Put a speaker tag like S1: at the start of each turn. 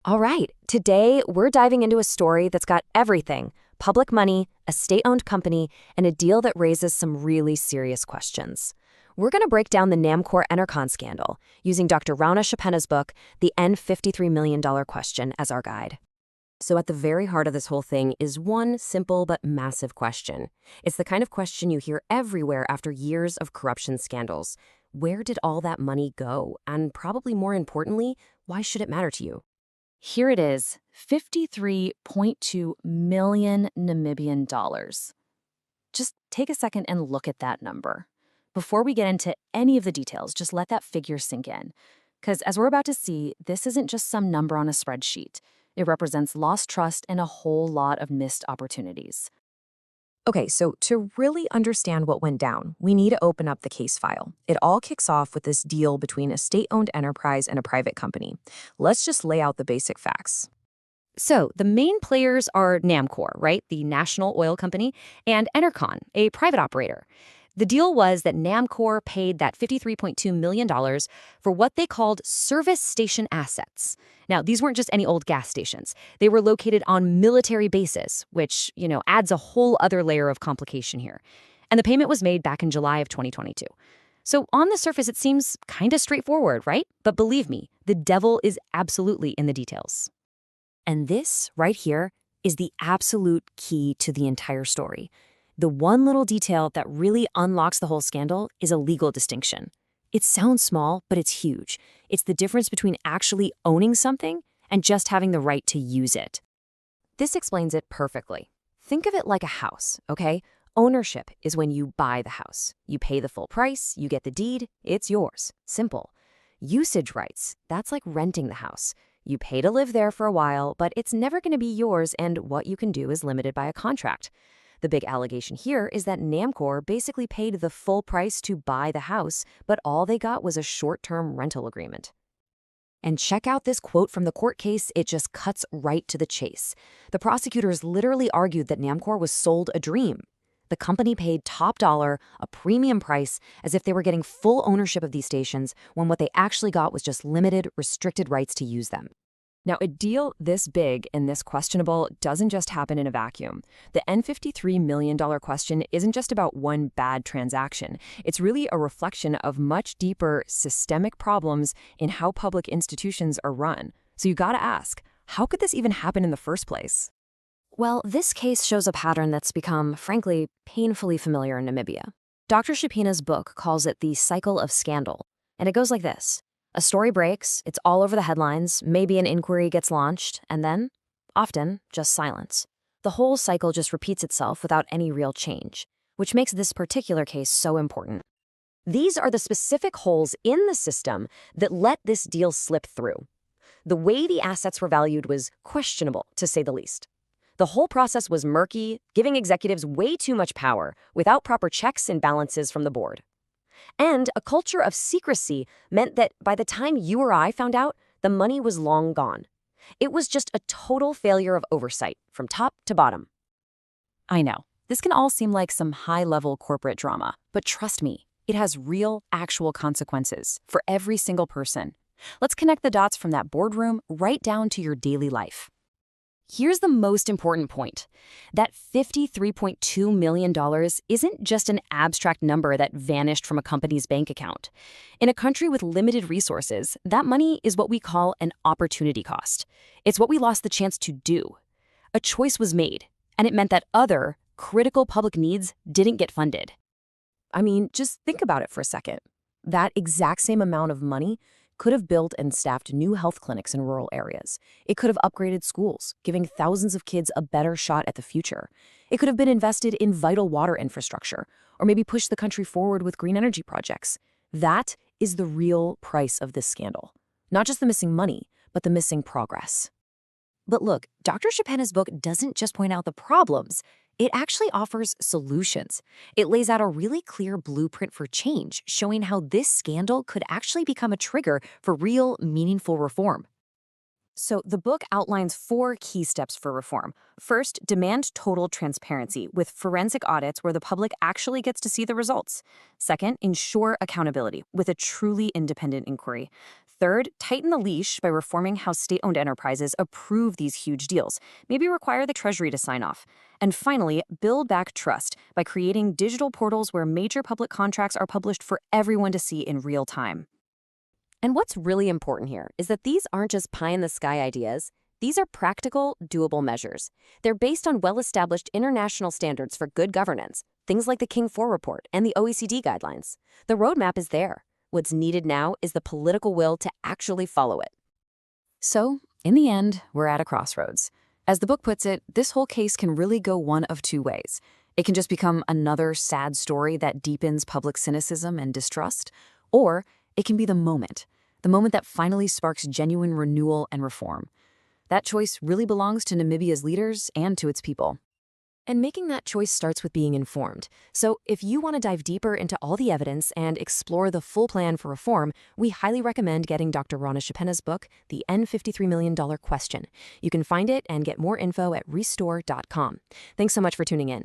S1: All right, today we're diving into a story that's got everything: public money, a state owned company, and a deal that raises some really serious questions. We're going to break down the Namcor Enercon scandal using Dr. Rauna Shipena's book, The $53 million Question, as our guide. So, at the very heart of this whole thing is one simple but massive question. It's the kind of question you hear everywhere after years of corruption scandals. Where did all that money go? And probably more importantly, why should it matter to you? Here it is, 53.2 million Namibian dollars. Just take a second and look at that number. Before we get into any of the details, just let that figure sink in. Because as we're about to see, this isn't just some number on a spreadsheet. It represents lost trust and a whole lot of missed opportunities. Okay, so to really understand what went down, we need to open up the case file. It all kicks off with this deal between a state-owned enterprise and a private company. Let's just lay out the basic facts. So, the main players are Namcor, right, the national oil company, and Enercon, a private operator. The deal was that Namcor paid that $53.2 million for what they called service station assets. Now, these weren't just any old gas stations. They were located on military bases, which, adds a whole other layer of complication here. And the payment was made back in July of 2022. So on the surface, it seems kind of straightforward, right? But believe me, the devil is absolutely in the details. And this, right here, is the absolute key to the entire story. The one little detail that really unlocks the whole scandal is a legal distinction. It sounds small, but it's huge. It's the difference between actually owning something and just having the right to use it. This explains it perfectly. Think of it like a house, okay? Ownership is when you buy the house. You pay the full price, you get the deed, it's yours. Simple. Usage rights, that's like renting the house. You pay to live there for a while, but it's never going to be yours, and what you can do is limited by a contract. The big allegation here is that Namcor basically paid the full price to buy the house, but all they got was a short-term rental agreement. And check out this quote from the court case. It just cuts right to the chase. The prosecutors literally argued that Namcor was sold a dream. The company paid top dollar, a premium price, as if they were getting full ownership of these stations, when what they actually got was just limited, restricted rights to use them. Now, a deal this big and this questionable doesn't just happen in a vacuum. The $53 million question isn't just about one bad transaction. It's really a reflection of much deeper systemic problems in how public institutions are run. So you gotta ask, how could this even happen in the first place? Well, this case shows a pattern that's become, frankly, painfully familiar in Namibia. Dr. Shipena's book calls it the cycle of scandal, and it goes like this. A story breaks, it's all over the headlines, maybe an inquiry gets launched, and then, often, just silence. The whole cycle just repeats itself without any real change, which makes this particular case so important. These are the specific holes in the system that let this deal slip through. The way the assets were valued was questionable, to say the least. The whole process was murky, giving executives way too much power without proper checks and balances from the board. And a culture of secrecy meant that by the time you or I found out, the money was long gone. It was just a total failure of oversight, from top to bottom. I know, this can all seem like some high-level corporate drama, but trust me, it has real, actual consequences for every single person. Let's connect the dots from that boardroom right down to your daily life. Here's the most important point. That $53.2 million isn't just an abstract number that vanished from a company's bank account. In a country with limited resources, that money is what we call an opportunity cost. It's what we lost the chance to do. A choice was made, and it meant that other, critical public needs didn't get funded. I mean, just think about it for a second. That exact same amount of money could have built and staffed new health clinics in rural areas. It could have upgraded schools, giving thousands of kids a better shot at the future. It could have been invested in vital water infrastructure, or maybe pushed the country forward with green energy projects. That is the real price of this scandal. Not just the missing money, but the missing progress. But look, Dr. Shipena's book doesn't just point out the problems. It actually offers solutions. It lays out a really clear blueprint for change, showing how this scandal could actually become a trigger for real, meaningful reform. So the book outlines 4 key steps for reform. First, demand total transparency with forensic audits where the public actually gets to see the results. Second, ensure accountability with a truly independent inquiry.
S2: Third, tighten the leash by reforming how state-owned enterprises approve these huge deals. Maybe require the Treasury to sign off. And finally, build back trust by creating digital portals where major public contracts are published for everyone to see in real time.
S1: And what's really important here is that these aren't just pie-in-the-sky ideas. These are practical, doable measures. They're based on well-established international standards for good governance, things like the King IV report and the OECD guidelines. The roadmap is there. What's needed now is the political will to actually follow it.
S2: So, in the end, we're at a crossroads. As the book puts it, this whole case can really go one of two ways. It can just become another sad story that deepens public cynicism and distrust, or it can be the moment that finally sparks genuine renewal and reform. That choice really belongs to Namibia's leaders and to its people.
S1: And making that choice starts with being informed. So if you want to dive deeper into all the evidence and explore the full plan for reform, we highly recommend getting Dr. Rauna Shipena's book, The $53 Million Question. You can find it and get more info at restore.com. Thanks so much for tuning in.